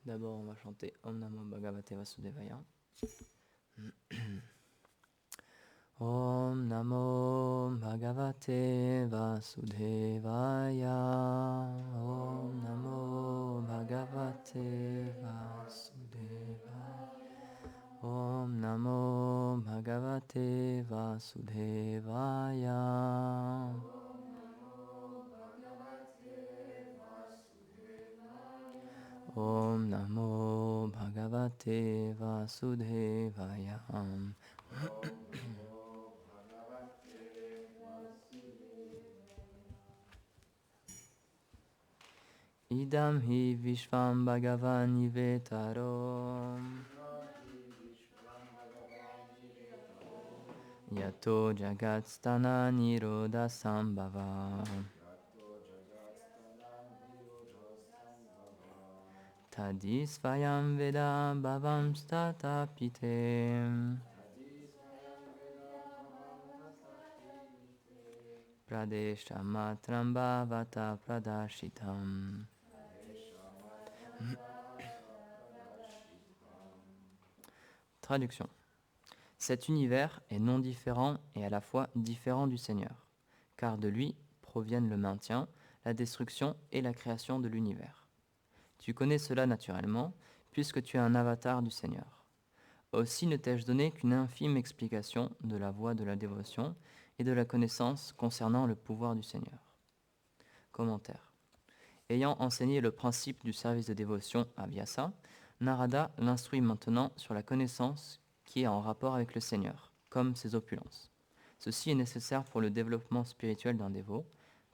D'abord, on va chanter Om Namo Bhagavate Vasudevaya. Om Namo Bhagavate Vasudevaya. Om Namo Bhagavate Vasudevaya. Om Namo Bhagavate Vasudevaya. Om Namo Bhagavate Vasudevaya. Idam hi Vishvam Bhagavan Yivetaro Yato Jagatstana Nirodha Sambhava Tadis Vayam Veda Bhavam Statapite Pradesha Matram Bhavata Pradashitam. Traduction. Cet univers est non différent et à la fois différent du Seigneur, car de lui proviennent le maintien, la destruction et la création de l'univers. Tu connais cela naturellement, puisque tu es un avatar du Seigneur. Aussi ne t'ai-je donné qu'une infime explication de la voie de la dévotion et de la connaissance concernant le pouvoir du Seigneur. Commentaire. Ayant enseigné le principe du service de dévotion à Vyasa, Narada l'instruit maintenant sur la connaissance qui est en rapport avec le Seigneur, comme ses opulences. Ceci est nécessaire pour le développement spirituel d'un dévot,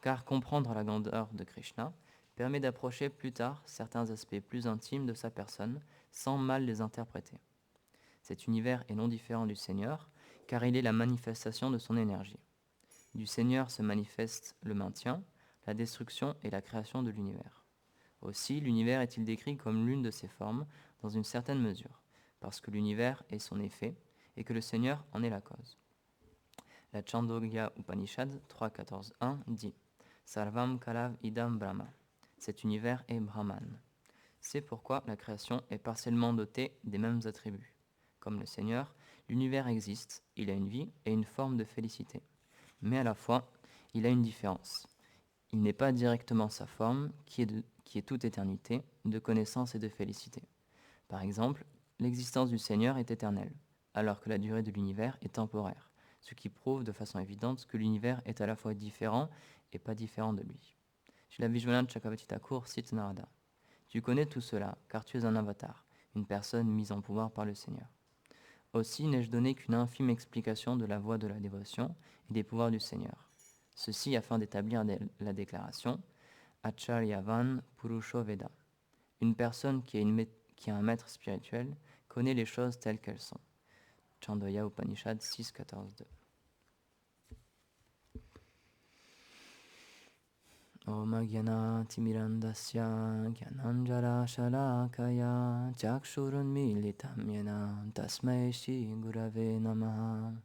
car comprendre la grandeur de Krishna permet d'approcher plus tard certains aspects plus intimes de sa personne sans mal les interpréter. Cet univers est non différent du Seigneur, car il est la manifestation de son énergie. Du Seigneur se manifeste le maintien, la destruction et la création de l'univers. Aussi, l'univers est-il décrit comme l'une de ses formes dans une certaine mesure, parce que l'univers est son effet et que le Seigneur en est la cause. La Chandogya Upanishad 3.14.1 dit « Sarvam Kalav Idam Brahma » Cet univers est Brahman. C'est pourquoi la création est partiellement dotée des mêmes attributs. Comme le Seigneur, l'univers existe, il a une vie et une forme de félicité. Mais à la fois, il a une différence. Il n'est pas directement sa forme, qui est toute éternité, de connaissance et de félicité. Par exemple, l'existence du Seigneur est éternelle, alors que la durée de l'univers est temporaire, ce qui prouve de façon évidente que l'univers est à la fois différent et pas différent de lui. Shri Vishwanath Chakravarti Thakur cite Narada. Tu connais tout cela, car tu es un avatar, une personne mise en pouvoir par le Seigneur. Aussi n'ai-je donné qu'une infime explication de la voie de la dévotion et des pouvoirs du Seigneur. Ceci afin d'établir la déclaration Acharyavan Purusho Veda. Une personne qui a un maître spirituel connaît les choses telles qu'elles sont. Chandogya Upanishad 6.14.2. Om Agyana Timirandasya Gyananjara Shalakaya Chakshurun Militam Yena Tasmai Shri Gurave Namaha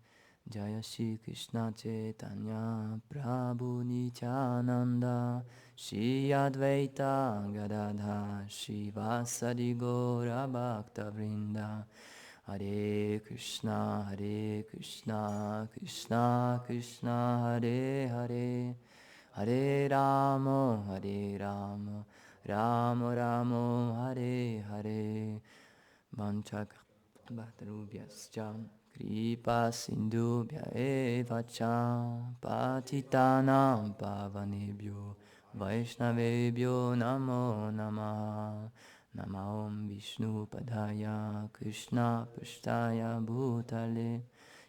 Jaya Shri Krishna Chaitanya Prabhu Nityananda Shri Advaita Gadadha Shri Vasadi Gaura Bhakta Vrinda Hare Krishna Krishna Krishna Hare Hare Hare Ramo, Ramo Ramo, Hare Hare. Vanchakripatarubhyascha, Kripa Sindhubhya eva cha, Patitanam Pavanebhyo, Vaishnavebhyo Namo Namaha. Namah Vishnu Padaya, Krishna Pushtaya Bhutale,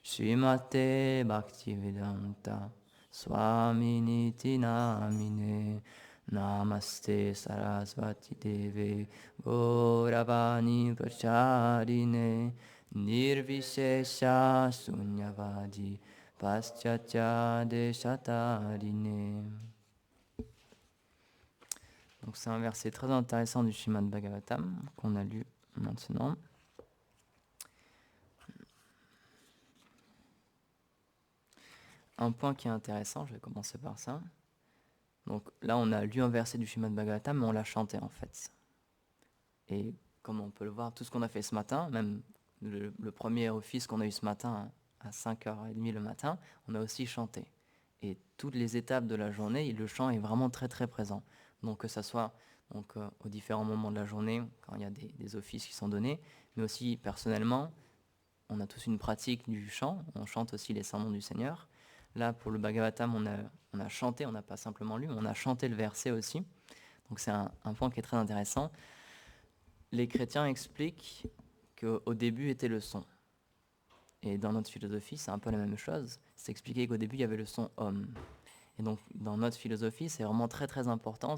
Srimate Bhaktivedanta Swaminiti Namine Namaste Sarasvati Deve Gauravani Pracharine Nirvishesha Sunyavadi Paschatya Deshatarine. Donc c'est un verset très intéressant du Srimad Bhagavatam qu'on a lu maintenant. Un point qui est intéressant, je vais commencer par ça. Donc là, on a lu un verset du Srimad Bhagavatam, mais on l'a chanté en fait. Et comme on peut le voir, tout ce qu'on a fait ce matin, même le premier office qu'on a eu ce matin à 5h30 le matin, on a aussi chanté. Et toutes les étapes de la journée, le chant est vraiment très très présent. Donc que ça soit aux différents moments de la journée, quand il y a des offices qui sont donnés, mais aussi personnellement, on a tous une pratique du chant, on chante aussi les sermons du Seigneur. Là, pour le Bhagavatam, on a chanté, on n'a pas simplement lu, on a chanté le verset aussi. Donc c'est un point qui est très intéressant. Les chrétiens expliquent qu'au début était le son. Et dans notre philosophie, c'est un peu la même chose. C'est expliqué qu'au début, il y avait le son homme. Et donc, dans notre philosophie, c'est vraiment très très important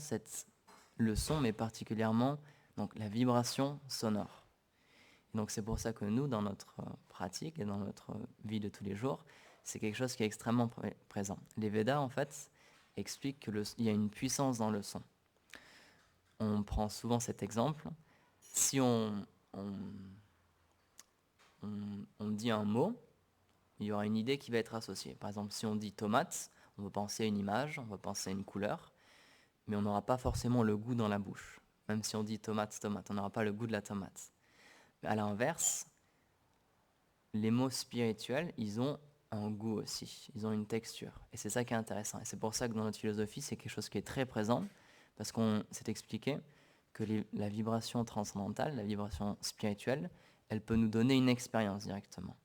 le son, mais particulièrement donc, la vibration sonore. Et donc, c'est pour ça que nous, dans notre pratique et dans notre vie de tous les jours, c'est quelque chose qui est extrêmement présent. Les Védas, en fait, expliquent qu'il y a une puissance dans le son. On prend souvent cet exemple. Si on dit un mot, il y aura une idée qui va être associée. Par exemple, si on dit tomate, on va penser à une image, on va penser à une couleur, mais on n'aura pas forcément le goût dans la bouche. Même si on dit tomate, on n'aura pas le goût de la tomate. Mais à l'inverse, les mots spirituels, ils ont un goût aussi, ils ont une texture. Et c'est ça qui est intéressant. Et c'est pour ça que dans notre philosophie, c'est quelque chose qui est très présent, parce qu'on s'est expliqué que la vibration transcendantale, la vibration spirituelle, elle peut nous donner une expérience directement.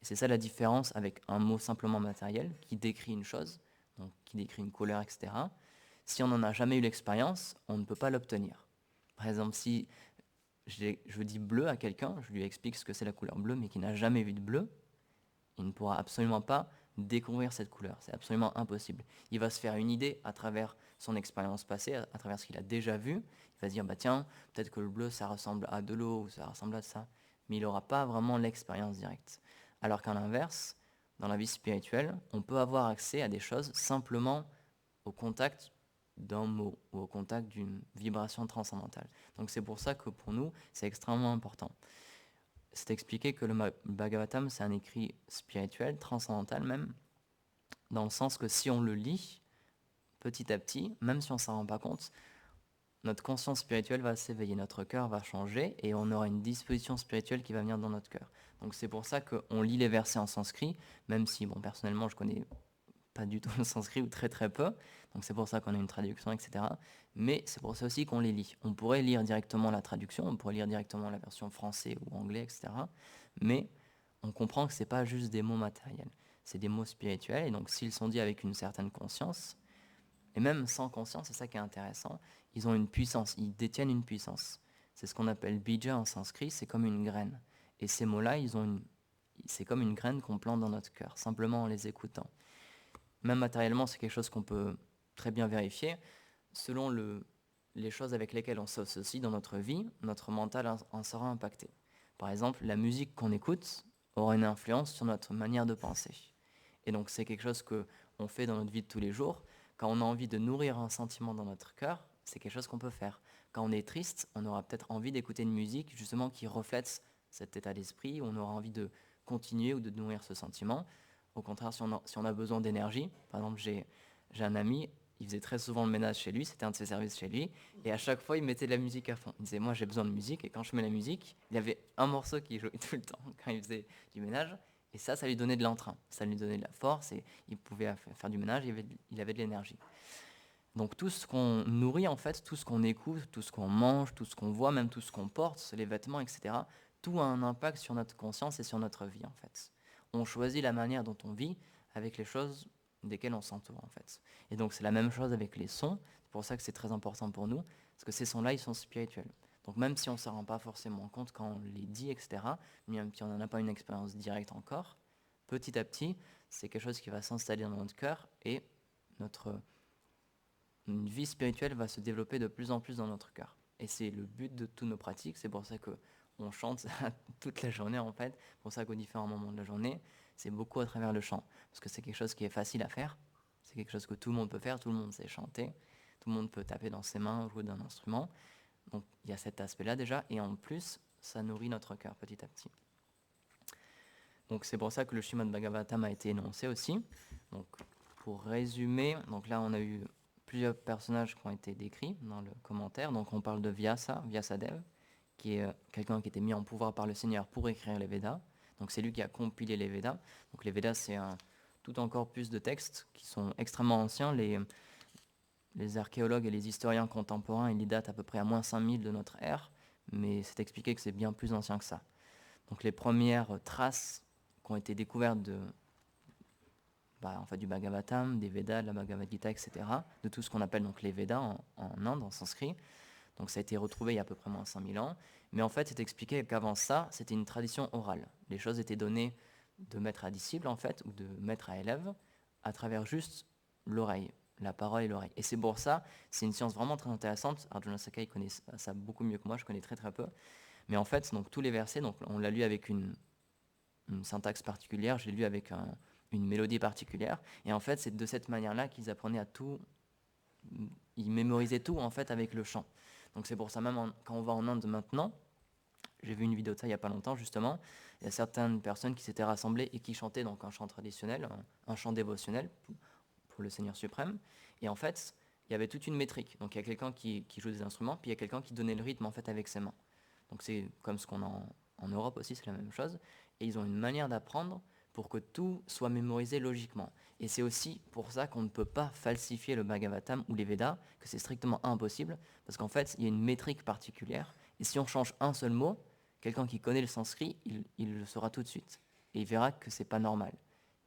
Et c'est ça la différence avec un mot simplement matériel qui décrit une chose, donc qui décrit une couleur, etc. Si on n'en a jamais eu l'expérience, on ne peut pas l'obtenir. Par exemple, si je dis bleu à quelqu'un, je lui explique ce que c'est la couleur bleue, mais qui n'a jamais vu de bleu, il ne pourra absolument pas découvrir cette couleur. C'est absolument impossible. Il va se faire une idée à travers son expérience passée, à travers ce qu'il a déjà vu. Il va se dire, bah tiens, peut-être que le bleu, ça ressemble à de l'eau, ou ça ressemble à ça. Mais il n'aura pas vraiment l'expérience directe. Alors qu'à l'inverse, dans la vie spirituelle, on peut avoir accès à des choses simplement au contact d'un mot ou au contact d'une vibration transcendantale. Donc c'est pour ça que pour nous, c'est extrêmement important. C'est expliqué que le Bhagavatam, c'est un écrit spirituel, transcendantal même, dans le sens que si on le lit, petit à petit, même si on ne s'en rend pas compte, notre conscience spirituelle va s'éveiller, notre cœur va changer et on aura une disposition spirituelle qui va venir dans notre cœur. Donc c'est pour ça qu'on lit les versets en sanskrit, même si, bon, personnellement, je connais pas du tout le sanskrit ou très très peu, donc c'est pour ça qu'on a une traduction, etc. Mais c'est pour ça aussi qu'on les lit. On pourrait lire directement la traduction, on pourrait lire directement la version français ou anglais, etc. Mais on comprend que c'est pas juste des mots matériels, c'est des mots spirituels, et donc s'ils sont dits avec une certaine conscience, et même sans conscience, c'est ça qui est intéressant, ils ont une puissance, ils détiennent une puissance. C'est ce qu'on appelle bija en sanskrit, c'est comme une graine. Et ces mots-là, c'est comme une graine qu'on plante dans notre cœur, simplement en les écoutant. Même matériellement, c'est quelque chose qu'on peut très bien vérifier. Selon les choses avec lesquelles on s'associe dans notre vie, notre mental en sera impacté. Par exemple, la musique qu'on écoute aura une influence sur notre manière de penser. Et donc c'est quelque chose qu'on fait dans notre vie de tous les jours. Quand on a envie de nourrir un sentiment dans notre cœur, c'est quelque chose qu'on peut faire. Quand on est triste, on aura peut-être envie d'écouter une musique justement qui reflète cet état d'esprit, où on aura envie de continuer ou de nourrir ce sentiment. Au contraire, si on a besoin d'énergie, par exemple, j'ai un ami, il faisait très souvent le ménage chez lui, c'était un de ses services chez lui, et à chaque fois, il mettait de la musique à fond. Il disait, moi, j'ai besoin de musique, et quand je mets la musique, il y avait un morceau qui jouait tout le temps quand il faisait du ménage, et ça lui donnait de l'entrain, ça lui donnait de la force, et il pouvait faire du ménage, il avait de l'énergie. Donc tout ce qu'on nourrit, en fait, tout ce qu'on écoute, tout ce qu'on mange, tout ce qu'on voit, même tout ce qu'on porte, les vêtements, etc., tout a un impact sur notre conscience et sur notre vie, en fait. On choisit la manière dont on vit avec les choses desquelles on s'entoure, en fait. Et donc c'est la même chose avec les sons, c'est pour ça que c'est très important pour nous, parce que ces sons-là, ils sont spirituels. Donc même si on ne s'en rend pas forcément compte quand on les dit, etc., même si on n'en a pas une expérience directe encore, petit à petit, c'est quelque chose qui va s'installer dans notre cœur et une vie spirituelle va se développer de plus en plus dans notre cœur. Et c'est le but de toutes nos pratiques, c'est pour ça qu'on chante toute la journée en fait, c'est pour ça qu'aux différents moments de la journée, c'est beaucoup à travers le chant, parce que c'est quelque chose qui est facile à faire, c'est quelque chose que tout le monde peut faire, tout le monde sait chanter, tout le monde peut taper dans ses mains, jouer d'un instrument, donc il y a cet aspect-là déjà, et en plus, ça nourrit notre cœur petit à petit. Donc c'est pour ça que le Srimad Bhagavatam a été énoncé aussi. Donc pour résumer, donc là on a eu plusieurs personnages qui ont été décrits dans le commentaire. Donc on parle de Vyasadeva, qui est quelqu'un qui était mis en pouvoir par le Seigneur pour écrire les Védas. Donc c'est lui qui a compilé les Védas. Donc les Védas, c'est tout un corpus de textes qui sont extrêmement anciens. Les archéologues et les historiens contemporains, ils les datent à peu près à moins 5000 de notre ère, mais c'est expliqué que c'est bien plus ancien que ça. Donc les premières traces qui ont été découvertes du Bhagavatam, des Védas, de la Bhagavad Gita, etc., de tout ce qu'on appelle donc les Védas en Inde, en sanskrit. Donc ça a été retrouvé il y a à peu près moins 5000 ans. Mais en fait, c'est expliqué qu'avant ça, c'était une tradition orale. Les choses étaient données de maître à disciple, en fait, ou de maître à élève, à travers juste l'oreille, la parole et l'oreille. Et c'est pour ça, c'est une science vraiment très intéressante. Arjuna Sakai connaît ça beaucoup mieux que moi, je connais très très peu. Mais en fait, donc, tous les versets, donc, on l'a lu avec une syntaxe particulière, je l'ai lu avec une mélodie particulière. Et en fait, c'est de cette manière-là qu'ils apprenaient à tout, ils mémorisaient tout en fait avec le chant. Donc c'est pour ça même quand on va en Inde maintenant, j'ai vu une vidéo de ça il n'y a pas longtemps justement, il y a certaines personnes qui s'étaient rassemblées et qui chantaient donc un chant traditionnel, un chant dévotionnel pour le Seigneur suprême. Et en fait, il y avait toute une métrique. Donc il y a quelqu'un qui joue des instruments, puis il y a quelqu'un qui donnait le rythme en fait avec ses mains. Donc c'est comme ce qu'on a en Europe aussi, c'est la même chose. Et ils ont une manière d'apprendre pour que tout soit mémorisé logiquement. Et c'est aussi pour ça qu'on ne peut pas falsifier le Bhagavatam ou les Védas, que c'est strictement impossible, parce qu'en fait, il y a une métrique particulière, et si on change un seul mot, quelqu'un qui connaît le sanskrit, il le saura tout de suite. Et il verra que c'est pas normal,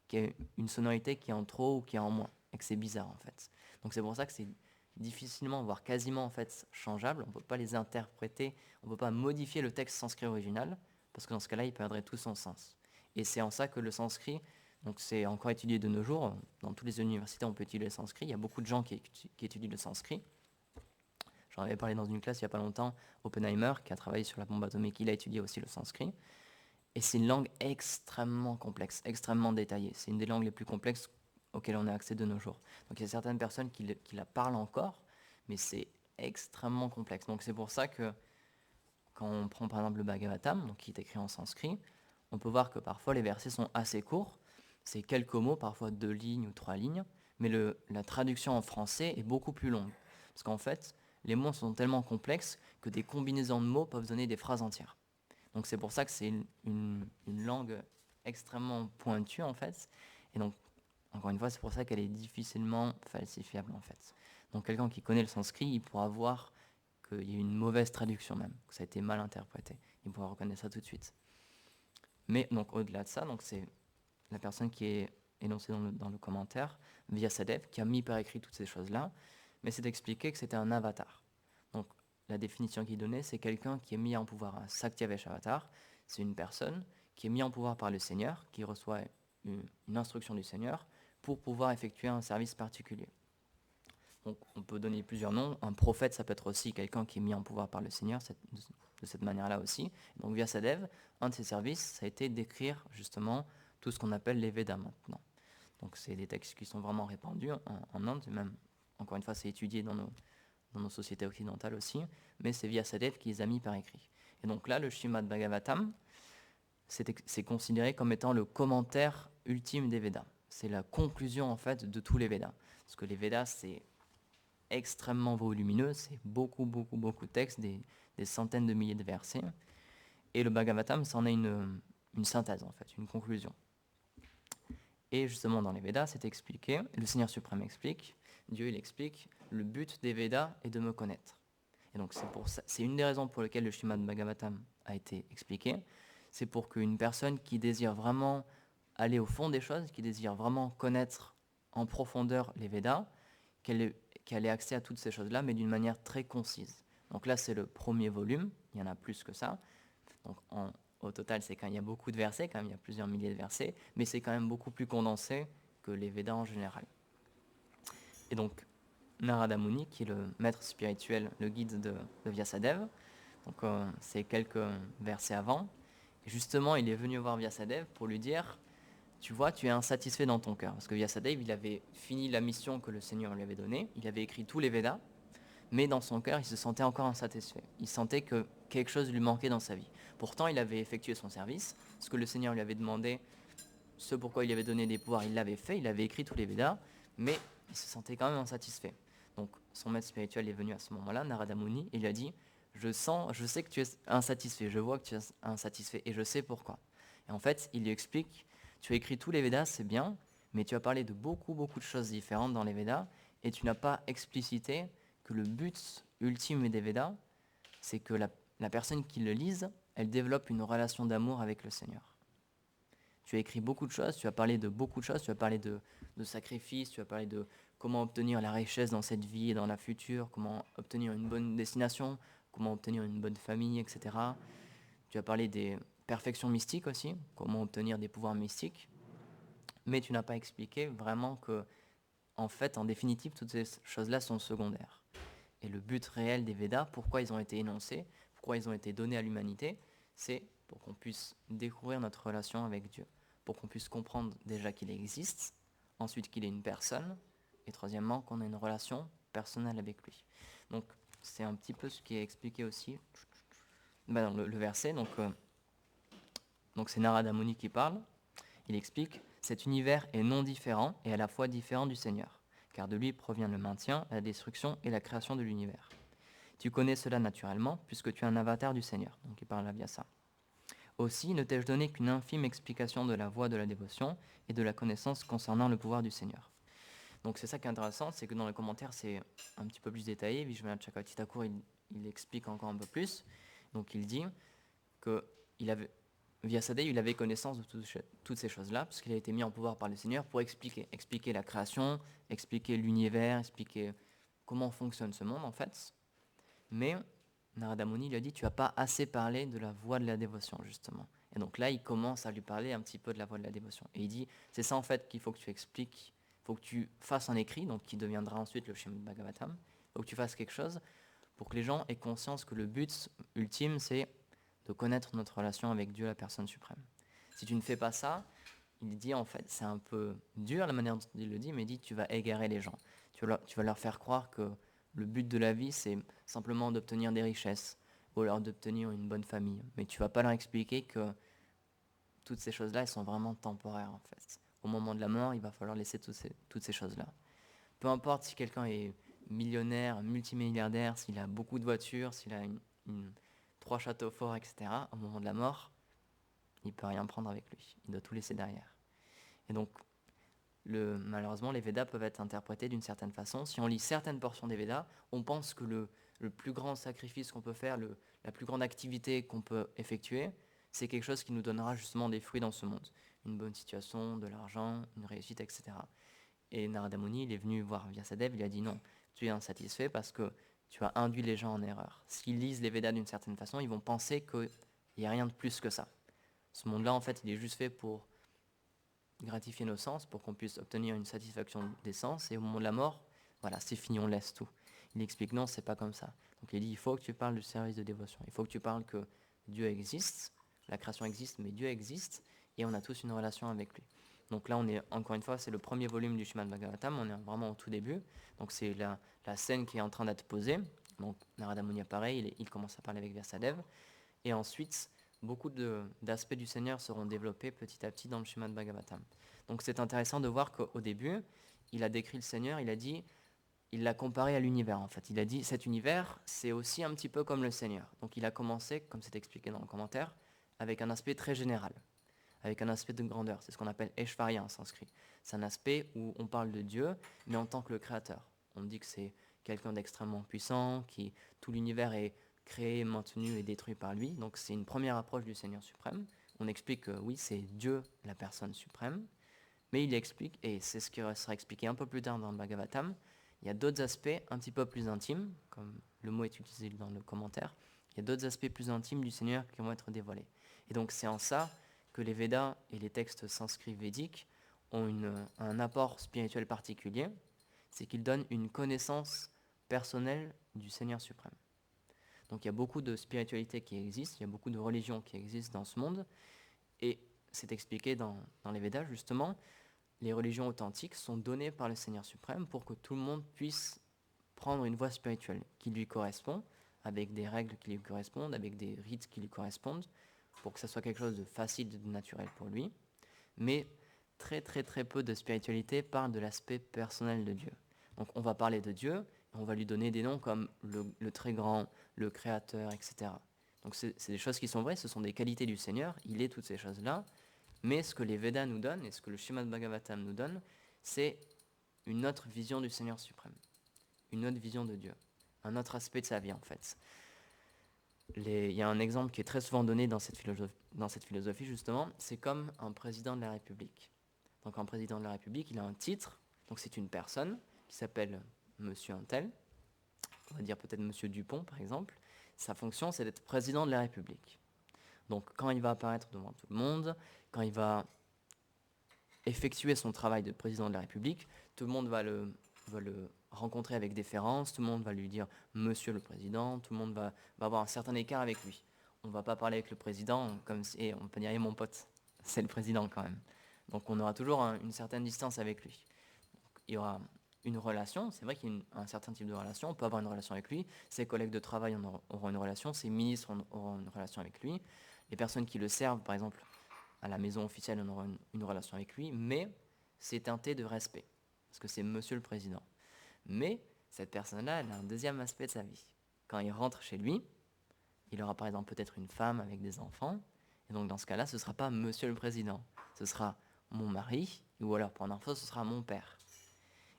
qu'il y a une sonorité qui est en trop ou qui est en moins, et que c'est bizarre en fait. Donc c'est pour ça que c'est difficilement, voire quasiment en fait changeable, on ne peut pas les interpréter, on ne peut pas modifier le texte sanskrit original, parce que dans ce cas-là, il perdrait tout son sens. Et c'est en ça que le sanskrit, donc c'est encore étudié de nos jours, dans toutes les universités on peut étudier le sanskrit, il y a beaucoup de gens qui étudient le sanskrit. J'en avais parlé dans une classe il n'y a pas longtemps, Oppenheimer, qui a travaillé sur la bombe atomique, il a étudié aussi le sanskrit. Et c'est une langue extrêmement complexe, extrêmement détaillée. C'est une des langues les plus complexes auxquelles on a accès de nos jours. Donc il y a certaines personnes qui la parlent encore, mais c'est extrêmement complexe. Donc c'est pour ça que quand on prend par exemple le Bhagavatam, donc qui est écrit en sanskrit, on peut voir que parfois les versets sont assez courts, c'est quelques mots, parfois 2 lignes ou 3 lignes, mais la traduction en français est beaucoup plus longue. Parce qu'en fait, les mots sont tellement complexes que des combinaisons de mots peuvent donner des phrases entières. Donc c'est pour ça que c'est une langue extrêmement pointue en fait. Et donc, encore une fois, c'est pour ça qu'elle est difficilement falsifiable en fait. Donc quelqu'un qui connaît le sanskrit, il pourra voir qu'il y a une mauvaise traduction même, que ça a été mal interprété. Il pourra reconnaître ça tout de suite. Mais donc au-delà de ça, donc c'est la personne qui est énoncée dans le commentaire, Vyasadeva, qui a mis par écrit toutes ces choses-là, mais c'est d'expliquer que c'était un avatar. Donc la définition qu'il donnait, c'est quelqu'un qui est mis en pouvoir, un Saktyavesh avatar, c'est une personne qui est mise en pouvoir par le Seigneur, qui reçoit une instruction du Seigneur pour pouvoir effectuer un service particulier. Donc on peut donner plusieurs noms. Un prophète, ça peut être aussi quelqu'un qui est mis en pouvoir par le Seigneur, de cette manière-là aussi. Donc Vyasadeva, un de ses services, ça a été d'écrire justement tout ce qu'on appelle les Védas maintenant. Donc c'est des textes qui sont vraiment répandus en Inde, même, encore une fois, c'est étudié dans nos sociétés occidentales aussi, mais c'est Vyasadeva qui les a mis par écrit. Et donc là, le Srimad Bhagavatam, c'est considéré comme étant le commentaire ultime des Védas. C'est la conclusion en fait de tous les Védas. Parce que les Védas, c'est extrêmement volumineux, c'est beaucoup de textes, des centaines de milliers de versets. Et le Bhagavatam, c'en est une synthèse en fait, une conclusion. Et justement dans les Védas, c'est expliqué, le Seigneur suprême explique, Dieu il explique, le but des Védas est de me connaître. Et donc c'est une des raisons pour lesquelles le Srimad Bhagavatam a été expliqué, c'est pour qu'une personne qui désire vraiment aller au fond des choses, qui désire vraiment connaître en profondeur les Védas, qu'elle ait accès à toutes ces choses-là, mais d'une manière très concise. Donc là, c'est le premier volume, il y en a plus que ça. Donc au total, c'est quand même, il y a beaucoup de versets, quand même, il y a plusieurs milliers de versets, mais c'est quand même beaucoup plus condensé que les Védas en général. Et donc, Narada Muni, qui est le maître spirituel, le guide de Vyasadeva, donc c'est quelques versets avant, et justement, il est venu voir Vyasadeva pour lui dire, tu vois, tu es insatisfait dans ton cœur, parce que Vyasadeva, il avait fini la mission que le Seigneur lui avait donnée, il avait écrit tous les Védas, mais dans son cœur, il se sentait encore insatisfait. Il sentait que quelque chose lui manquait dans sa vie. Pourtant, il avait effectué son service, ce que le Seigneur lui avait demandé, ce pourquoi il lui avait donné des pouvoirs, il l'avait fait, il avait écrit tous les Védas, mais il se sentait quand même insatisfait. Donc, son maître spirituel est venu à ce moment-là, Narada Muni, et il lui a dit, je sais que tu es insatisfait, je vois que tu es insatisfait et je sais pourquoi. Et en fait, il lui explique, tu as écrit tous les Védas, c'est bien, mais tu as parlé de beaucoup, beaucoup de choses différentes dans les Védas et tu n'as pas explicité que le but ultime des Védas, c'est que la personne qui le lise, elle développe une relation d'amour avec le Seigneur. Tu as écrit beaucoup de choses, tu as parlé de beaucoup de choses, tu as parlé de sacrifices, tu as parlé de comment obtenir la richesse dans cette vie et dans la future, comment obtenir une bonne destination, comment obtenir une bonne famille, etc. Tu as parlé des perfections mystiques aussi, comment obtenir des pouvoirs mystiques, mais tu n'as pas expliqué vraiment que, en fait, en définitive, toutes ces choses-là sont secondaires. Et le but réel des Védas, pourquoi ils ont été énoncés, pourquoi ils ont été donnés à l'humanité, c'est pour qu'on puisse découvrir notre relation avec Dieu, pour qu'on puisse comprendre déjà qu'il existe, ensuite qu'il est une personne, et troisièmement qu'on a une relation personnelle avec lui. Donc c'est un petit peu ce qui est expliqué aussi dans le verset. Donc c'est Narada Muni qui parle. Il explique, cet univers est non différent et à la fois différent du Seigneur, car de lui provient le maintien, la destruction et la création de l'univers. Tu connais cela naturellement, puisque tu es un avatar du Seigneur. Donc il parle à Vyasa. Aussi, ne t'ai-je donné qu'une infime explication de la voie de la dévotion et de la connaissance concernant le pouvoir du Seigneur. Donc c'est ça qui est intéressant, c'est que dans les commentaires, c'est un petit peu plus détaillé. Vishwanath Chakravarti Thakur, il explique encore un peu plus. Donc il dit que Vyasadeva, il avait connaissance de toutes ces choses-là, parce qu'il a été mis en pouvoir par le Seigneur pour expliquer la création, expliquer l'univers, expliquer comment fonctionne ce monde en fait. Mais Narada Muni lui a dit, tu n'as pas assez parlé de la voie de la dévotion, justement. Et donc là, il commence à lui parler un petit peu de la voie de la dévotion. Et il dit, c'est ça en fait qu'il faut que tu expliques, il faut que tu fasses un écrit, donc qui deviendra ensuite le Srimad Bhagavatam. Il faut que tu fasses quelque chose pour que les gens aient conscience que le but ultime, c'est de connaître notre relation avec Dieu, la personne suprême. Si tu ne fais pas ça, il dit en fait, c'est un peu dur la manière dont il le dit, mais il dit, tu vas égarer les gens. Tu vas leur faire croire que le but de la vie, c'est simplement d'obtenir des richesses ou alors d'obtenir une bonne famille. Mais tu vas pas leur expliquer que toutes ces choses-là, elles sont vraiment temporaires en fait. Au moment de la mort, il va falloir laisser toutes ces choses-là. Peu importe si quelqu'un est millionnaire, multimilliardaire, s'il a beaucoup de voitures, s'il a 3 châteaux forts, etc., au moment de la mort, il ne peut rien prendre avec lui. Il doit tout laisser derrière. Et donc, malheureusement, les Védas peuvent être interprétés d'une certaine façon. Si on lit certaines portions des Védas, on pense que le plus grand sacrifice qu'on peut faire, la plus grande activité qu'on peut effectuer, c'est quelque chose qui nous donnera justement des fruits dans ce monde. Une bonne situation, de l'argent, une réussite, etc. Et Narada Muni, il est venu voir Vyasadeva, il a dit non, tu es insatisfait parce que tu as induit les gens en erreur. S'ils lisent les Védas d'une certaine façon, ils vont penser qu'il n'y a rien de plus que ça. Ce monde-là, en fait, il est juste fait pour gratifier nos sens, pour qu'on puisse obtenir une satisfaction des sens, et au moment de la mort, voilà, c'est fini, on laisse tout. Il explique non, c'est pas comme ça. Donc il dit, il faut que tu parles du service de dévotion, il faut que tu parles que Dieu existe, la création existe, mais Dieu existe, et on a tous une relation avec lui. Donc là, on est, encore une fois, c'est le premier volume du Srimad Bhagavatam, on est vraiment au tout début, donc c'est la scène qui est en train d'être posée. Donc Narada Muni pareil, il commence à parler avec Vyasadeva, et ensuite, beaucoup d'aspects du Seigneur seront développés petit à petit dans le Srimad Bhagavatam. Donc c'est intéressant de voir qu'au début, il a décrit le Seigneur, il l'a comparé à l'univers en fait. Il a dit, cet univers, c'est aussi un petit peu comme le Seigneur. Donc il a commencé, comme c'est expliqué dans le commentaire, avec un aspect très général, avec un aspect de grandeur. C'est ce qu'on appelle Eshvarya en sanskrit. C'est un aspect où on parle de Dieu, mais en tant que le créateur. On dit que c'est quelqu'un d'extrêmement puissant, qui tout l'univers est créé, maintenu et détruit par lui. Donc c'est une première approche du Seigneur suprême. On explique que oui, c'est Dieu la personne suprême, mais il explique, et c'est ce qui sera expliqué un peu plus tard dans le Bhagavatam, il y a d'autres aspects un petit peu plus intimes, comme le mot est utilisé dans le commentaire, il y a d'autres aspects plus intimes du Seigneur qui vont être dévoilés. Et donc c'est en ça que les Védas et les textes sanskrits védiques ont un apport spirituel particulier, c'est qu'ils donnent une connaissance personnelle du Seigneur suprême. Donc il y a beaucoup de spiritualités qui existent, il y a beaucoup de religions qui existent dans ce monde, et c'est expliqué dans les Védas justement, les religions authentiques sont données par le Seigneur suprême pour que tout le monde puisse prendre une voie spirituelle qui lui correspond, avec des règles qui lui correspondent, avec des rites qui lui correspondent, pour que ça soit quelque chose de facile, de naturel pour lui. Mais très très très peu de spiritualité parle de l'aspect personnel de Dieu. Donc on va parler de Dieu, on va lui donner des noms comme le très grand, le créateur, etc. Donc c'est des choses qui sont vraies, ce sont des qualités du Seigneur, il est toutes ces choses-là, mais ce que les Védas nous donnent, et ce que le Srimad Bhagavatam nous donne, c'est une autre vision du Seigneur suprême, une autre vision de Dieu, un autre aspect de sa vie en fait. Il y a un exemple qui est très souvent donné dans cette philosophie justement, c'est comme un président de la République. Donc un président de la République, il a un titre, donc c'est une personne qui s'appelle Monsieur Untel, on va dire peut-être Monsieur Dupont par exemple. Sa fonction, c'est d'être président de la République. Donc quand il va apparaître devant tout le monde, quand il va effectuer son travail de président de la République, tout le monde va le rencontrer avec déférence, tout le monde va lui dire Monsieur le Président, tout le monde va avoir un certain écart avec lui. On ne va pas parler avec le Président comme si on peut dire mon pote, c'est le Président quand même. Donc on aura toujours une certaine distance avec lui. Donc, il y aura une relation, c'est vrai qu'il y a un certain type de relation, on peut avoir une relation avec lui, ses collègues de travail auront une relation, ses ministres auront une relation avec lui, les personnes qui le servent par exemple à la maison officielle, on aura une relation avec lui, mais c'est teinté de respect, parce que c'est Monsieur le Président. Mais cette personne-là, elle a un deuxième aspect de sa vie. Quand il rentre chez lui, il aura par exemple peut-être une femme avec des enfants, et donc dans ce cas-là, ce ne sera pas Monsieur le Président, ce sera mon mari, ou alors pour un enfant, ce sera mon père.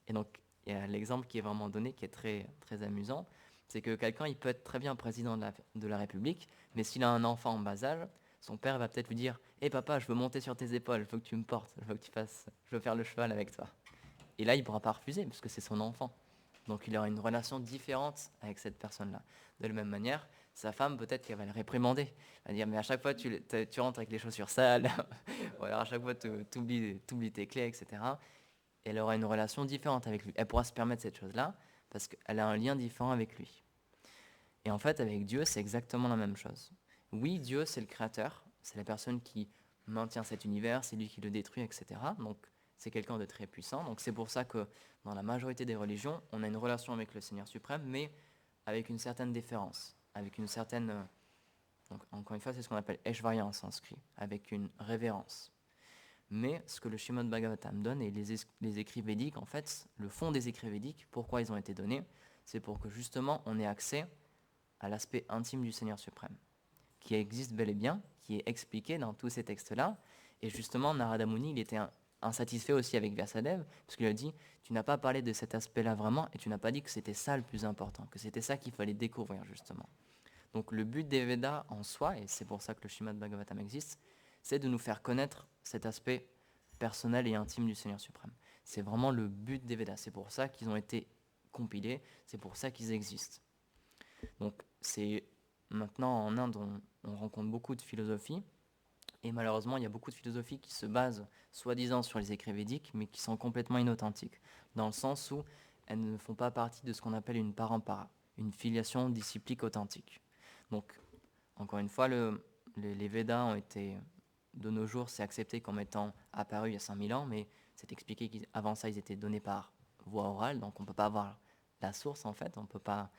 Et donc, il y a l'exemple qui est vraiment donné, qui est très, très amusant, c'est que quelqu'un, il peut être très bien président de la République, mais s'il a un enfant en bas âge, son père va peut-être lui dire « Hé papa, je veux monter sur tes épaules, je veux que tu me portes, je veux faire le cheval avec toi. » Et là, il ne pourra pas refuser, parce que c'est son enfant. Donc il aura une relation différente avec cette personne-là. De la même manière, sa femme, peut-être qu'elle va le réprimander. Elle va dire « Mais à chaque fois, tu rentres avec les chaussures sales, ou alors à chaque fois, tu oublies tes clés, etc. » Elle aura une relation différente avec lui. Elle pourra se permettre cette chose-là, parce qu'elle a un lien différent avec lui. Et en fait, avec Dieu, c'est exactement la même chose. Oui, Dieu, c'est le créateur, c'est la personne qui maintient cet univers, c'est lui qui le détruit, etc. Donc, c'est quelqu'un de très puissant. Donc, c'est pour ça que dans la majorité des religions, on a une relation avec le Seigneur suprême, mais avec une certaine déférence, avec une certaine... donc, encore une fois, c'est ce qu'on appelle Eshvarya en sanskrit, avec une révérence. Mais ce que le Srimad Bhagavatam donne, et les écrits védiques, en fait, le fond des écrits védiques, pourquoi ils ont été donnés, c'est pour que justement on ait accès à l'aspect intime du Seigneur suprême, qui existe bel et bien, qui est expliqué dans tous ces textes-là. Et justement, Narada Muni, il était insatisfait aussi avec Vyasadeva, parce qu'il a dit, tu n'as pas parlé de cet aspect-là vraiment, et tu n'as pas dit que c'était ça le plus important, que c'était ça qu'il fallait découvrir justement. Donc le but des Védas en soi, et c'est pour ça que le Srimad Bhagavatam existe, c'est de nous faire connaître cet aspect personnel et intime du Seigneur suprême. C'est vraiment le but des Védas, c'est pour ça qu'ils ont été compilés, c'est pour ça qu'ils existent. Donc c'est maintenant en Inde, on rencontre beaucoup de philosophies, et malheureusement, il y a beaucoup de philosophies qui se basent soi-disant sur les écrits védiques, mais qui sont complètement inauthentiques, dans le sens où elles ne font pas partie de ce qu'on appelle une parampara, une filiation disciplique authentique. Donc, encore une fois, les Védas ont été, de nos jours, c'est accepté comme étant apparu il y a 5000 ans, mais c'est expliqué qu'avant ça, ils étaient donnés par voie orale, donc on ne peut pas avoir la source en fait, on peut pas...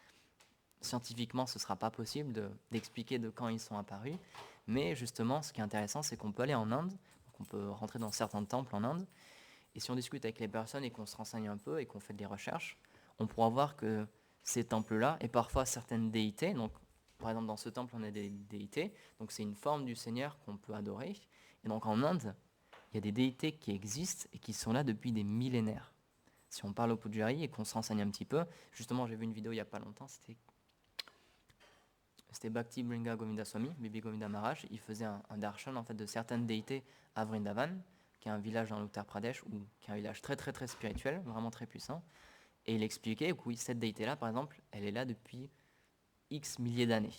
Scientifiquement, ce ne sera pas possible d'expliquer de quand ils sont apparus, mais justement, ce qui est intéressant, c'est qu'on peut aller en Inde, donc on peut rentrer dans certains temples en Inde, et si on discute avec les personnes et qu'on se renseigne un peu et qu'on fait des recherches, on pourra voir que ces temples-là, et parfois certaines déités, donc par exemple dans ce temple on a des déités, donc c'est une forme du Seigneur qu'on peut adorer, et donc en Inde, il y a des déités qui existent et qui sont là depuis des millénaires. Si on parle au Pujari et qu'on se renseigne un petit peu, justement j'ai vu une vidéo il n'y a pas longtemps, c'était Bhakti Bringa Govinda Swami, Bibi Govinda Maharaj. Il faisait un darshan en fait, de certaines déités à Vrindavan, qui est un village dans l'Uttar Pradesh, ou qui est un village très très très spirituel, vraiment très puissant. Et il expliquait que oui, cette déité-là, par exemple, elle est là depuis X milliers d'années.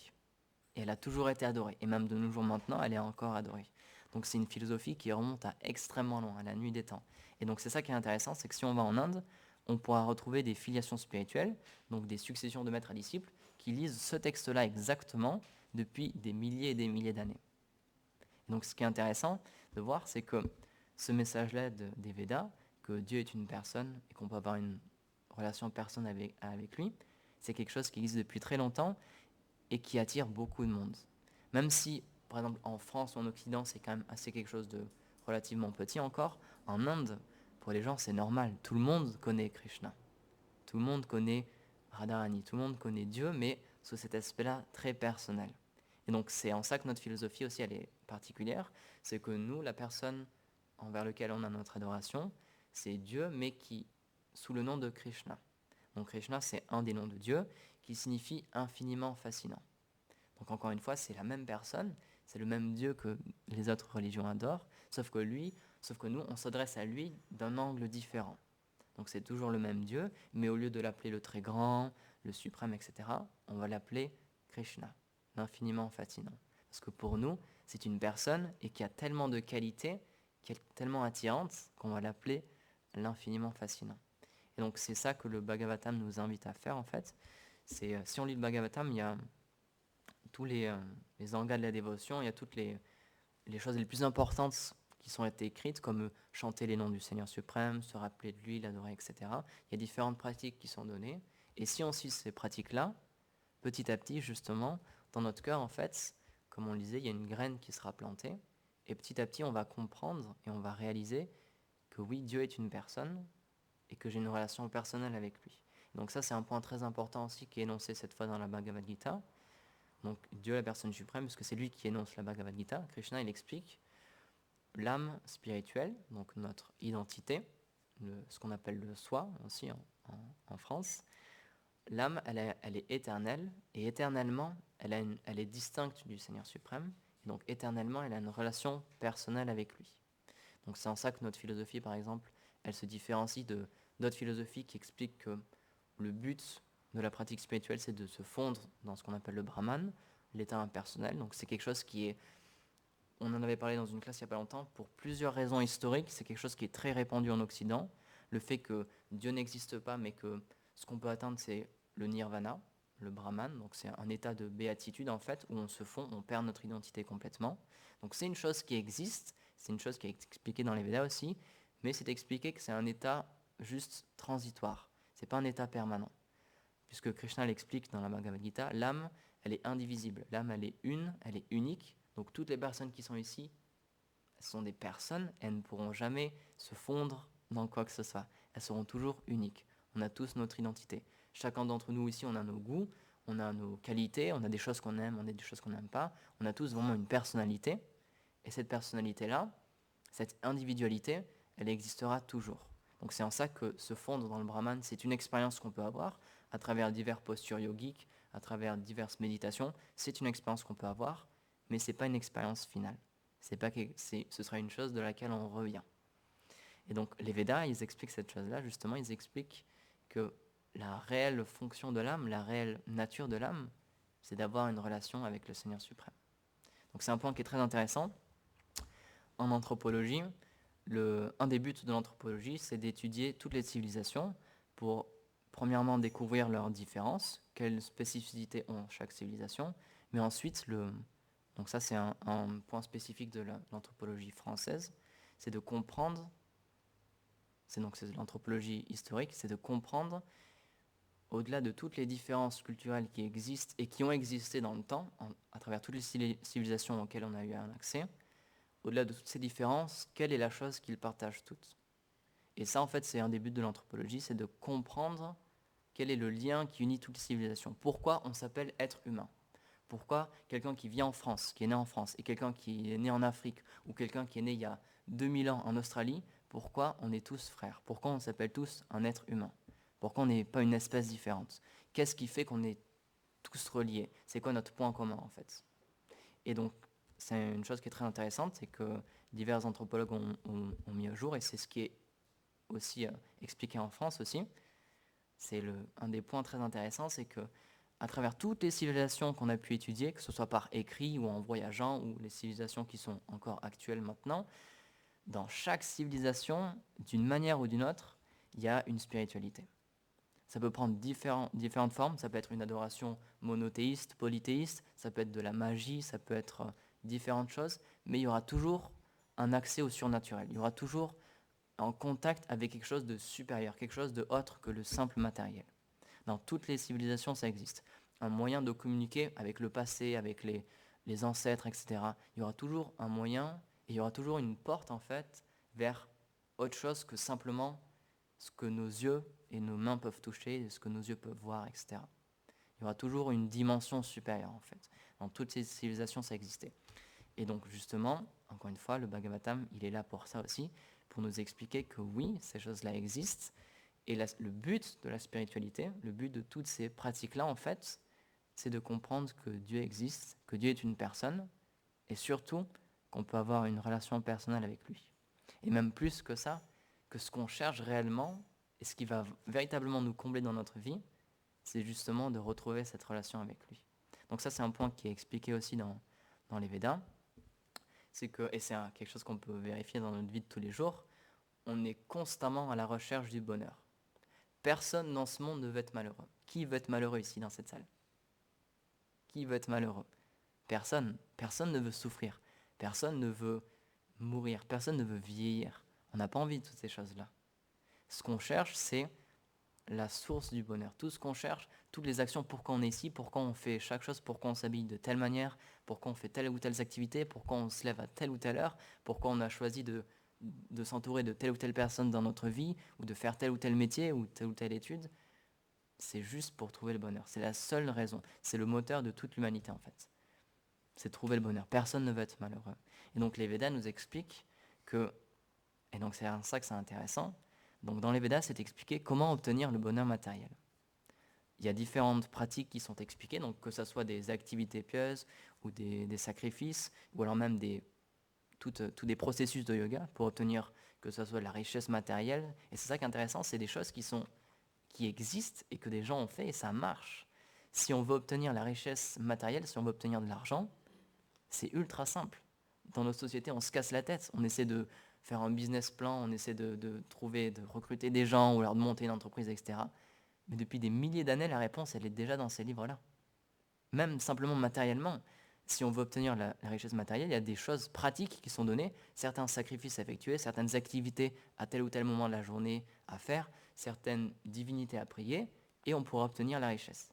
Et elle a toujours été adorée. Et même de nos jours maintenant, elle est encore adorée. Donc c'est une philosophie qui remonte à extrêmement loin, à la nuit des temps. Et donc c'est ça qui est intéressant, c'est que si on va en Inde, on pourra retrouver des filiations spirituelles, donc des successions de maîtres à disciples, qui lisent ce texte-là exactement depuis des milliers et des milliers d'années. Et donc ce qui est intéressant de voir, c'est que ce message-là des Védas, que Dieu est une personne et qu'on peut avoir une relation personnelle avec lui, c'est quelque chose qui existe depuis très longtemps et qui attire beaucoup de monde. Même si, par exemple, en France ou en Occident, c'est quand même assez quelque chose de relativement petit encore, en Inde, pour les gens, c'est normal. Tout le monde connaît Krishna. Tout le monde connaît Radharani. Tout le monde connaît Dieu, mais sous cet aspect-là très personnel. Et donc c'est en ça que notre philosophie aussi elle est particulière, c'est que nous, la personne envers laquelle on a notre adoration, c'est Dieu, mais qui sous le nom de Krishna. Donc Krishna, c'est un des noms de Dieu qui signifie infiniment fascinant. Donc encore une fois, c'est la même personne, c'est le même Dieu que les autres religions adorent, sauf que nous, on s'adresse à lui d'un angle différent. Donc c'est toujours le même Dieu, mais au lieu de l'appeler le très grand, le suprême, etc., on va l'appeler Krishna, l'infiniment fascinant. Parce que pour nous, c'est une personne et qui a tellement de qualités, qui est tellement attirante, qu'on va l'appeler l'infiniment fascinant. Et donc c'est ça que le Bhagavatam nous invite à faire en fait. Si on lit le Bhagavatam, il y a tous les angas de la dévotion, il y a toutes les choses les plus importantes qui sont été écrites, comme chanter les noms du Seigneur suprême, se rappeler de lui, l'adorer, etc. Il y a différentes pratiques qui sont données. Et si on suit ces pratiques-là, petit à petit, justement, dans notre cœur, en fait, comme on le disait, il y a une graine qui sera plantée. Et petit à petit, on va comprendre et on va réaliser que oui, Dieu est une personne et que j'ai une relation personnelle avec lui. Donc ça, c'est un point très important aussi qui est énoncé cette fois dans la Bhagavad Gita. Donc Dieu, la personne suprême, parce que c'est lui qui énonce la Bhagavad Gita. Krishna, il explique l'âme spirituelle, donc notre identité, ce qu'on appelle le soi aussi en France. L'âme, elle est éternelle, et éternellement, elle est distincte du Seigneur suprême, et donc éternellement, elle a une relation personnelle avec lui. Donc c'est en ça que notre philosophie, par exemple, elle se différencie de d'autres philosophies qui expliquent que le but de la pratique spirituelle, c'est de se fondre dans ce qu'on appelle le Brahman, l'état impersonnel. Donc c'est quelque chose qui est, on en avait parlé dans une classe il n'y a pas longtemps, pour plusieurs raisons historiques, c'est quelque chose qui est très répandu en Occident. Le fait que Dieu n'existe pas, mais que ce qu'on peut atteindre, c'est le nirvana, le Brahman. Donc c'est un état de béatitude, en fait, où on se fond, on perd notre identité complètement. Donc c'est une chose qui existe, c'est une chose qui est expliquée dans les Védas aussi, mais c'est expliqué que c'est un état juste transitoire. C'est pas un état permanent. Puisque Krishna l'explique dans la Bhagavad Gita, l'âme, elle est indivisible. L'âme, elle est une, elle est unique. Donc toutes les personnes qui sont ici, elles sont des personnes, elles ne pourront jamais se fondre dans quoi que ce soit. Elles seront toujours uniques. On a tous notre identité. Chacun d'entre nous ici, on a nos goûts, on a nos qualités, on a des choses qu'on aime, on a des choses qu'on n'aime pas. On a tous vraiment une personnalité. Et cette personnalité-là, cette individualité, elle existera toujours. Donc c'est en ça que se fondre dans le Brahman, c'est une expérience qu'on peut avoir à travers diverses postures yogiques, à travers diverses méditations. C'est une expérience qu'on peut avoir, mais ce n'est pas une expérience finale. Ce sera une chose de laquelle on revient. Et donc les Védas, ils expliquent cette chose-là, justement, ils expliquent que la réelle fonction de l'âme, la réelle nature de l'âme, c'est d'avoir une relation avec le Seigneur suprême. Donc c'est un point qui est très intéressant. En anthropologie, un des buts de l'anthropologie, c'est d'étudier toutes les civilisations pour, premièrement, découvrir leurs différences, quelles spécificités ont chaque civilisation, mais ensuite, donc ça c'est un point spécifique de l'anthropologie française, c'est de comprendre, c'est l'anthropologie historique, c'est de comprendre, au-delà de toutes les différences culturelles qui existent et qui ont existé dans le temps, à travers toutes les civilisations auxquelles on a eu un accès, au-delà de toutes ces différences, quelle est la chose qu'ils partagent toutes? Et ça, en fait, c'est un des buts de l'anthropologie, c'est de comprendre quel est le lien qui unit toutes les civilisations. Pourquoi on s'appelle être humain? Pourquoi quelqu'un qui vit en France, qui est né en France, et quelqu'un qui est né en Afrique, ou quelqu'un qui est né il y a 2000 ans en Australie, pourquoi on est tous frères? Pourquoi on s'appelle tous un être humain? Pourquoi on n'est pas une espèce différente? Qu'est-ce qui fait qu'on est tous reliés? C'est quoi notre point commun, en fait? Et donc, c'est une chose qui est très intéressante, c'est que divers anthropologues ont mis au jour, et c'est ce qui est aussi expliqué en France aussi. C'est un des points très intéressants, c'est que à travers toutes les civilisations qu'on a pu étudier, que ce soit par écrit ou en voyageant, ou les civilisations qui sont encore actuelles maintenant, dans chaque civilisation, d'une manière ou d'une autre, il y a une spiritualité. Ça peut prendre différentes formes, ça peut être une adoration monothéiste, polythéiste, ça peut être de la magie, ça peut être différentes choses, mais il y aura toujours un accès au surnaturel, il y aura toujours en contact avec quelque chose de supérieur, quelque chose de autre que le simple matériel. Dans toutes les civilisations, ça existe. Un moyen de communiquer avec le passé, avec les ancêtres, etc. Il y aura toujours un moyen, et il y aura toujours une porte, en fait, vers autre chose que simplement ce que nos yeux et nos mains peuvent toucher, ce que nos yeux peuvent voir, etc. Il y aura toujours une dimension supérieure, en fait. Dans toutes ces civilisations, ça existait. Et donc, justement, encore une fois, le Bhagavatam, il est là pour ça aussi, pour nous expliquer que oui, ces choses-là existent. Et le but de la spiritualité, le but de toutes ces pratiques-là, en fait, c'est de comprendre que Dieu existe, que Dieu est une personne, et surtout qu'on peut avoir une relation personnelle avec lui. Et même plus que ça, que ce qu'on cherche réellement, et ce qui va véritablement nous combler dans notre vie, c'est justement de retrouver cette relation avec lui. Donc ça, c'est un point qui est expliqué aussi dans les Védas. C'est que, et c'est quelque chose qu'on peut vérifier dans notre vie de tous les jours, on est constamment à la recherche du bonheur. Personne dans ce monde ne veut être malheureux. Qui veut être malheureux ici dans cette salle? Qui veut être malheureux? Personne. Personne ne veut souffrir. Personne ne veut mourir. Personne ne veut vieillir. On n'a pas envie de toutes ces choses-là. Ce qu'on cherche, c'est la source du bonheur. Tout ce qu'on cherche, toutes les actions, pourquoi on est ici, pourquoi on fait chaque chose, pourquoi on s'habille de telle manière, pourquoi on fait telle ou telle activité, pourquoi on se lève à telle ou telle heure, pourquoi on a choisi de s'entourer de telle ou telle personne dans notre vie, ou de faire tel ou tel métier, ou telle étude. C'est juste pour trouver le bonheur. C'est la seule raison. C'est le moteur de toute l'humanité, en fait. C'est trouver le bonheur. Personne ne veut être malheureux. Et donc les Védas nous expliquent que, et donc c'est ça que c'est intéressant, donc dans les Védas, c'est expliqué comment obtenir le bonheur matériel. Il y a différentes pratiques qui sont expliquées, donc que ce soit des activités pieuses ou des sacrifices, ou alors même tous des processus de yoga pour obtenir que ce soit de la richesse matérielle. Et c'est ça qui est intéressant, c'est des choses qui existent et que des gens ont fait et ça marche. Si on veut obtenir la richesse matérielle, si on veut obtenir de l'argent, c'est ultra simple. Dans nos sociétés, on se casse la tête, on essaie de faire un business plan, on essaie de trouver, de recruter des gens ou alors de monter une entreprise, etc. Mais depuis des milliers d'années, la réponse, elle est déjà dans ces livres-là. Même simplement matériellement, si on veut obtenir la richesse matérielle, il y a des choses pratiques qui sont données, certains sacrifices à effectuer, certaines activités à tel ou tel moment de la journée à faire, certaines divinités à prier, et on pourra obtenir la richesse.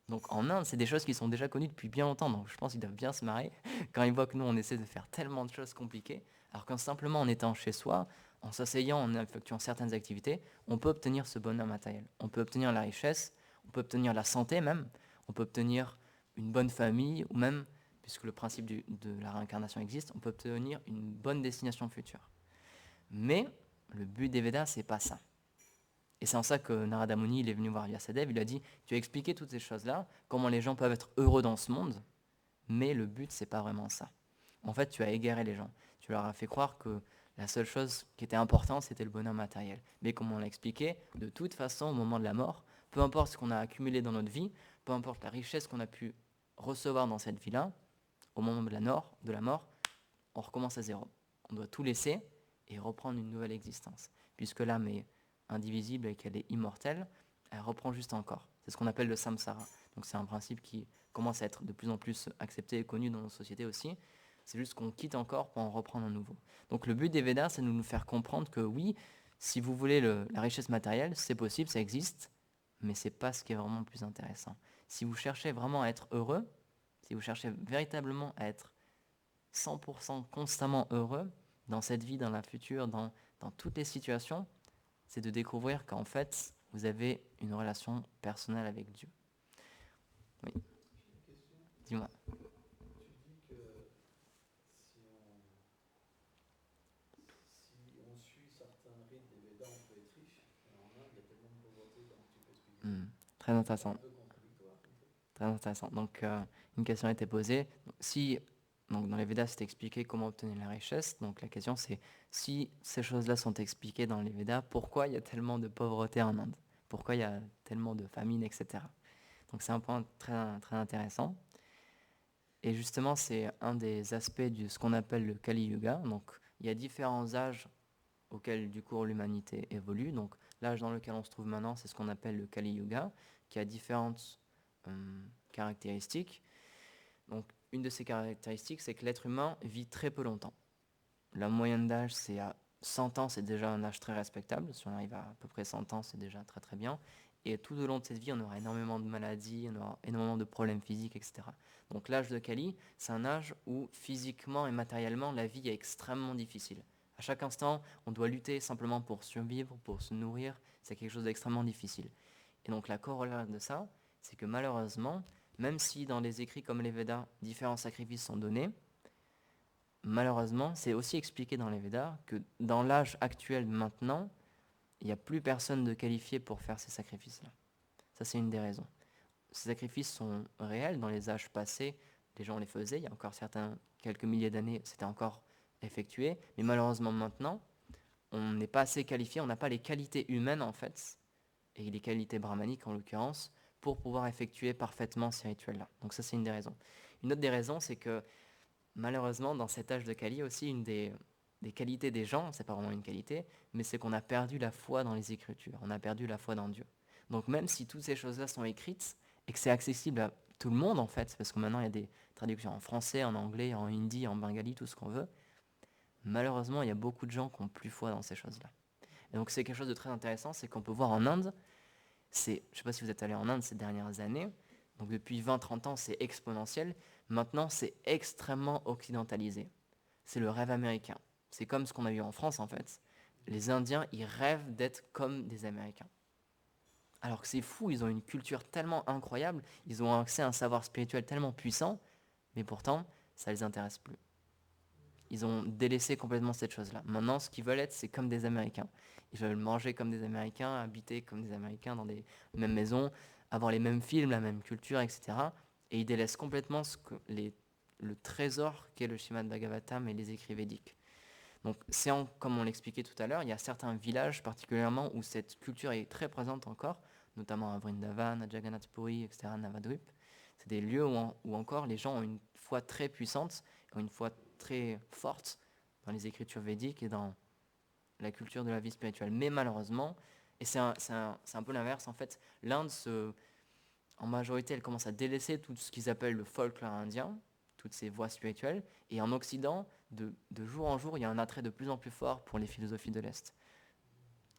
Donc en Inde, c'est des choses qui sont déjà connues depuis bien longtemps, donc je pense qu'ils doivent bien se marrer quand ils voient que nous, on essaie de faire tellement de choses compliquées, alors qu'en simplement en étant chez soi, en s'asseyant, en effectuant certaines activités, on peut obtenir ce bonheur matériel. On peut obtenir la richesse, on peut obtenir la santé même, on peut obtenir une bonne famille, ou même, puisque le principe de la réincarnation existe, on peut obtenir une bonne destination future. Mais le but des Védas, c'est pas ça. Et c'est en ça que Narada Muni, il est venu voir Vyasadeva, il lui a dit, tu as expliqué toutes ces choses-là, comment les gens peuvent être heureux dans ce monde, mais le but, c'est pas vraiment ça. En fait, tu as égaré les gens. Tu leur as fait croire que la seule chose qui était importante, c'était le bonheur matériel. Mais comme on l'a expliqué, de toute façon, au moment de la mort, peu importe ce qu'on a accumulé dans notre vie, peu importe la richesse qu'on a pu recevoir dans cette vie-là, au moment de la mort, on recommence à zéro. On doit tout laisser et reprendre une nouvelle existence. Puisque l'âme est indivisible et qu'elle est immortelle, elle reprend juste un corps. C'est ce qu'on appelle le samsara. Donc c'est un principe qui commence à être de plus en plus accepté et connu dans nos sociétés aussi. C'est juste qu'on quitte un corps pour en reprendre un nouveau. Donc le but des Védas, c'est de nous faire comprendre que oui, si vous voulez la richesse matérielle, c'est possible, ça existe, mais c'est pas ce qui est vraiment le plus intéressant. Si vous cherchez vraiment à être heureux, si vous cherchez véritablement à être 100% constamment heureux dans cette vie, dans la future, dans toutes les situations, c'est de découvrir qu'en fait, vous avez une relation personnelle avec Dieu. Oui. Dis-moi. Tu dis que si on suit certains rites des Védas, on peut être riche. Et en Inde, il y a tellement de pauvreté, donc tu peux expliquer ça. Très C'est intéressant. un peu contradictoire. Très intéressant. Donc, une question a été posée. Donc, dans les Védas, c'est expliqué comment obtenir la richesse. Donc, la question, c'est si ces choses-là sont expliquées dans les Védas, pourquoi il y a tellement de pauvreté en Inde? Pourquoi il y a tellement de famine, etc. Donc, c'est un point très, très intéressant. Et justement, c'est un des aspects de ce qu'on appelle le Kali Yuga. Donc, il y a différents âges auxquels, du coup, l'humanité évolue. Donc, l'âge dans lequel on se trouve maintenant, c'est ce qu'on appelle le Kali Yuga, qui a différentes caractéristiques. Donc, une de ces caractéristiques, c'est que l'être humain vit très peu longtemps. La moyenne d'âge, c'est à 100 ans, c'est déjà un âge très respectable. Si on arrive à peu près 100 ans, c'est déjà très très bien. Et tout au long de cette vie, on aura énormément de maladies, on aura énormément de problèmes physiques, etc. Donc l'âge de Kali, c'est un âge où physiquement et matériellement, la vie est extrêmement difficile. À chaque instant, on doit lutter simplement pour survivre, pour se nourrir, C'est quelque chose d'extrêmement difficile. Et donc la corollaire de ça, c'est que malheureusement, même si dans les écrits comme les Védas, différents sacrifices sont donnés, malheureusement, c'est aussi expliqué dans les Védas que dans l'âge actuel maintenant, il n'y a plus personne de qualifié pour faire ces sacrifices-là. Ça, c'est une des raisons. Ces sacrifices sont réels dans les âges passés, les gens les faisaient, il y a encore quelques milliers d'années, c'était encore effectué, mais malheureusement maintenant, on n'est pas assez qualifié, on n'a pas les qualités humaines en fait, et les qualités brahmaniques en l'occurrence, pour pouvoir effectuer parfaitement ces rituels-là. Donc ça, c'est une des raisons. Une autre des raisons, c'est que malheureusement, dans cet âge de Kali aussi, une des qualités des gens, c'est pas vraiment une qualité, mais c'est qu'on a perdu la foi dans les Écritures, on a perdu la foi dans Dieu. Donc même si toutes ces choses-là sont écrites et que c'est accessible à tout le monde en fait, parce que maintenant il y a des traductions en français, en anglais, en hindi, en bengali, tout ce qu'on veut, malheureusement il y a beaucoup de gens qui n'ont plus foi dans ces choses-là. Et donc c'est quelque chose de très intéressant, c'est qu'on peut voir en Inde, je ne sais pas si vous êtes allé en Inde ces dernières années, donc depuis 20-30 ans c'est exponentiel, maintenant c'est extrêmement occidentalisé. C'est le rêve américain. C'est comme ce qu'on a eu en France en fait. Les Indiens, ils rêvent d'être comme des Américains. Alors que c'est fou, ils ont une culture tellement incroyable, ils ont accès à un savoir spirituel tellement puissant, mais pourtant, ça ne les intéresse plus. Ils ont délaissé complètement cette chose-là. Maintenant, ce qu'ils veulent être, c'est comme des Américains. Ils veulent manger comme des Américains, habiter comme des Américains dans des mêmes maisons, avoir les mêmes films, la même culture, etc. Et ils délaissent complètement le trésor qu'est le Srimad Bhagavatam et les écrits védiques. Donc, comme on l'expliquait tout à l'heure, il y a certains villages particulièrement où cette culture est très présente encore, notamment à Vrindavan, à Jagannath Puri, etc., Navadvip. C'est des lieux où encore les gens ont une foi très puissante, ont une foi très forte dans les écritures védiques et dans la culture de la vie spirituelle. Mais malheureusement, et c'est un peu l'inverse, en fait, l'Inde, en majorité, elle commence à délaisser tout ce qu'ils appellent le folklore indien, toutes ces voies spirituelles, et en Occident, de jour en jour, il y a un attrait de plus en plus fort pour les philosophies de l'Est.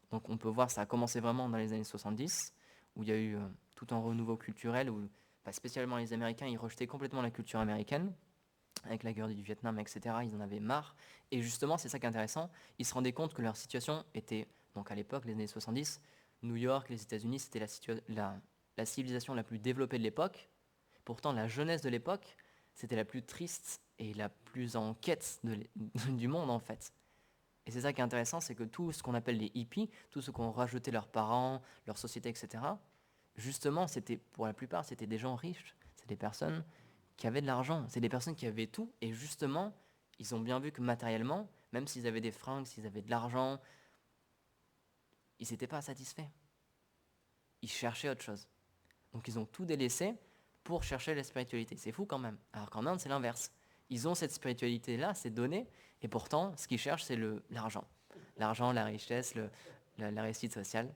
Donc on peut voir, ça a commencé vraiment dans les années 70, où il y a eu tout un renouveau culturel, où spécialement les Américains, ils rejetaient complètement la culture américaine, avec la guerre du Vietnam, etc. Ils en avaient marre. Et justement, c'est ça qui est intéressant, ils se rendaient compte que leur situation était, donc à l'époque, les années 70, New York, les États-Unis, c'était la civilisation la plus développée de l'époque. Pourtant, la jeunesse de l'époque, c'était la plus triste et la plus en quête du monde, en fait. Et c'est ça qui est intéressant, c'est que tout ce qu'on appelle les hippies, tout ce qu'ont rajouté leurs parents, leur société, etc., justement, pour la plupart, c'était des gens riches. C'est des personnes qui avaient de l'argent. C'est des personnes qui avaient tout. Et justement, ils ont bien vu que matériellement, même s'ils avaient des fringues, s'ils avaient de l'argent, ils n'étaient pas satisfaits. Ils cherchaient autre chose. Donc ils ont tout délaissé pour chercher la spiritualité. C'est fou quand même. Alors qu'en Inde, c'est l'inverse. Ils ont cette spiritualité-là, c'est donné, et pourtant, ce qu'ils cherchent, c'est l'argent. L'argent, la richesse, la réussite sociale.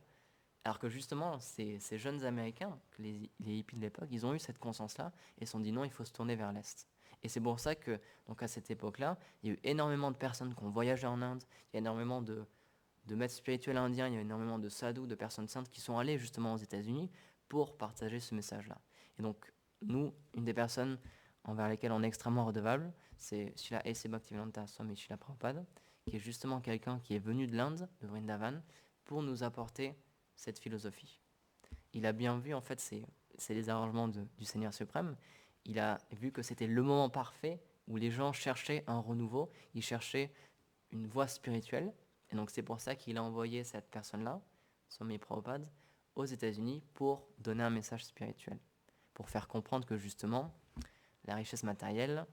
Alors que justement, ces jeunes Américains, les hippies de l'époque, ils ont eu cette conscience-là et se sont dit non, il faut se tourner vers l'Est. Et c'est pour ça que, donc à cette époque-là, il y a eu énormément de personnes qui ont voyagé en Inde, il y a énormément de maîtres spirituels indiens, il y a énormément de sadhus, de personnes saintes qui sont allées justement aux États-Unis pour partager ce message-là. Et donc, nous, une des personnes envers lesquelles on est extrêmement redevable, c'est Srila A.C. Bhaktivedanta Swami Srila Prabhupada, qui est justement quelqu'un qui est venu de l'Inde, de Vrindavan, pour nous apporter cette philosophie. Il a bien vu, en fait, c'est les arrangements du Seigneur suprême, il a vu que c'était le moment parfait où les gens cherchaient un renouveau, ils cherchaient une voie spirituelle, et donc c'est pour ça qu'il a envoyé cette personne-là, Swami Prabhupada, aux États-Unis pour donner un message spirituel, pour faire comprendre que justement, la richesse matérielle,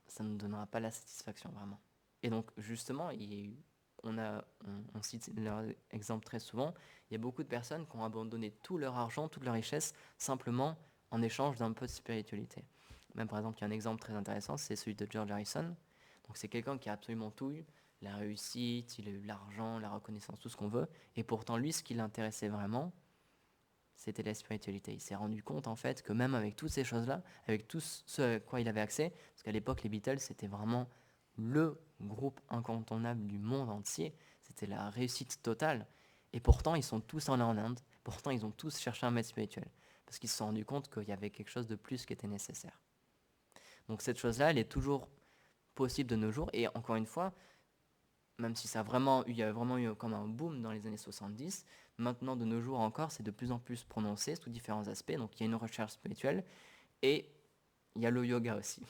ça ne donnera pas la satisfaction vraiment. Et donc justement, on cite leur exemple très souvent, il y a beaucoup de personnes qui ont abandonné tout leur argent, toute leur richesse, simplement en échange d'un peu de spiritualité. Même par exemple, il y a un exemple très intéressant, c'est celui de George Harrison. Donc c'est quelqu'un qui a absolument tout eu, la réussite, il a eu l'argent, la reconnaissance, tout ce qu'on veut, et pourtant lui, ce qui l'intéressait vraiment, c'était la spiritualité. Il s'est rendu compte en fait que même avec toutes ces choses-là, avec tout ce à quoi il avait accès, parce qu'à l'époque les Beatles c'était vraiment le groupe incontournable du monde entier, c'était la réussite totale, et pourtant ils sont tous allés en Inde, pourtant ils ont tous cherché un maître spirituel, parce qu'ils se sont rendus compte qu'il y avait quelque chose de plus qui était nécessaire. Donc cette chose-là, elle est toujours possible de nos jours, et encore une fois, même si il y a vraiment eu comme un boom dans les années 70, maintenant de nos jours encore, c'est de plus en plus prononcé sous différents aspects. Donc il y a une recherche spirituelle et il y a le yoga aussi.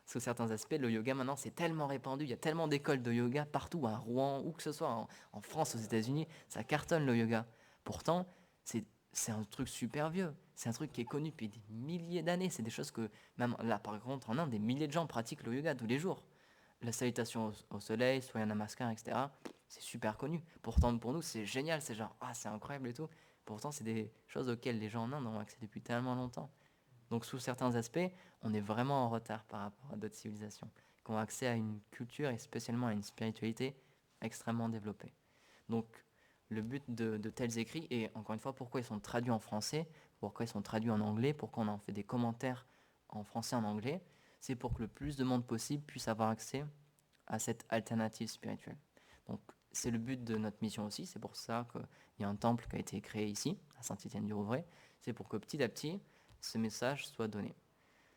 Sous certains aspects, le yoga maintenant c'est tellement répandu, il y a tellement d'écoles de yoga partout, à Rouen, où que ce soit, en France, aux États-Unis, ça cartonne le yoga. Pourtant, c'est c'est un truc super vieux, c'est un truc qui est connu depuis des milliers d'années, c'est des choses que, même là par contre en Inde, des milliers de gens pratiquent le yoga tous les jours. La salutation au soleil, Surya Namaskar, etc., c'est super connu. Pourtant pour nous c'est génial, c'est genre, ah c'est incroyable et tout. Pourtant c'est des choses auxquelles les gens en Inde ont accès depuis tellement longtemps. Donc sous certains aspects, on est vraiment en retard par rapport à d'autres civilisations, qui ont accès à une culture et spécialement à une spiritualité extrêmement développée. Donc le but de tels écrits, et encore une fois, pourquoi ils sont traduits en français, pourquoi ils sont traduits en anglais, pourquoi on en fait des commentaires en français et en anglais, c'est pour que le plus de monde possible puisse avoir accès à cette alternative spirituelle. Donc c'est le but de notre mission aussi, c'est pour ça qu'il y a un temple qui a été créé ici, à Saint-Étienne-du-Rouvray, c'est pour que petit à petit, ce message soit donné.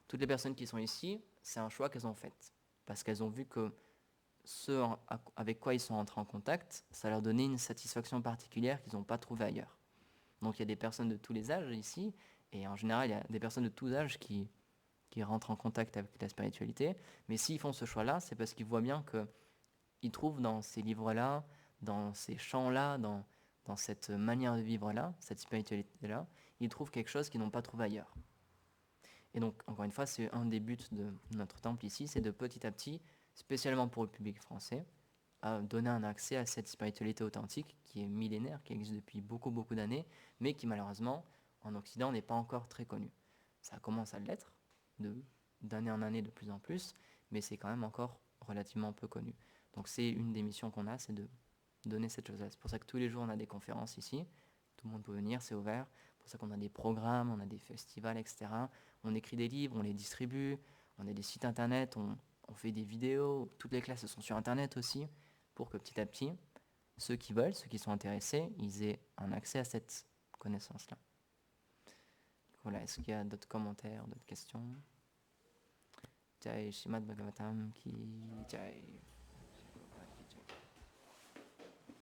Toutes les personnes qui sont ici, c'est un choix qu'elles ont fait, parce qu'elles ont vu que ce avec quoi ils sont entrés en contact, ça leur donnait une satisfaction particulière qu'ils n'ont pas trouvée ailleurs. Donc il y a des personnes de tous les âges ici, et en général, il y a des personnes de tous âges qui rentrent en contact avec la spiritualité, mais s'ils font ce choix-là, c'est parce qu'ils voient bien qu'ils trouvent dans ces livres-là, dans ces chants-là, dans cette manière de vivre-là, cette spiritualité-là, ils trouvent quelque chose qu'ils n'ont pas trouvé ailleurs. Et donc, encore une fois, c'est un des buts de notre temple ici, c'est de petit à petit, spécialement pour le public français, à donner un accès à cette spiritualité authentique qui est millénaire, qui existe depuis beaucoup, beaucoup d'années, mais qui malheureusement, en Occident, n'est pas encore très connue. Ça commence à l'être, d'année en année de plus en plus, mais c'est quand même encore relativement peu connu. Donc c'est une des missions qu'on a, c'est de donner cette chose-là. C'est pour ça que tous les jours, on a des conférences ici, tout le monde peut venir, c'est ouvert. C'est pour ça qu'on a des programmes, on a des festivals, etc. On écrit des livres, on les distribue, on a des sites internet, on fait des vidéos, toutes les classes sont sur internet aussi, pour que petit à petit, ceux qui veulent, ceux qui sont intéressés, ils aient un accès à cette connaissance-là. Voilà, est-ce qu'il y a d'autres commentaires, d'autres questions? Jai Shrimad Bhagavatam ki Jai.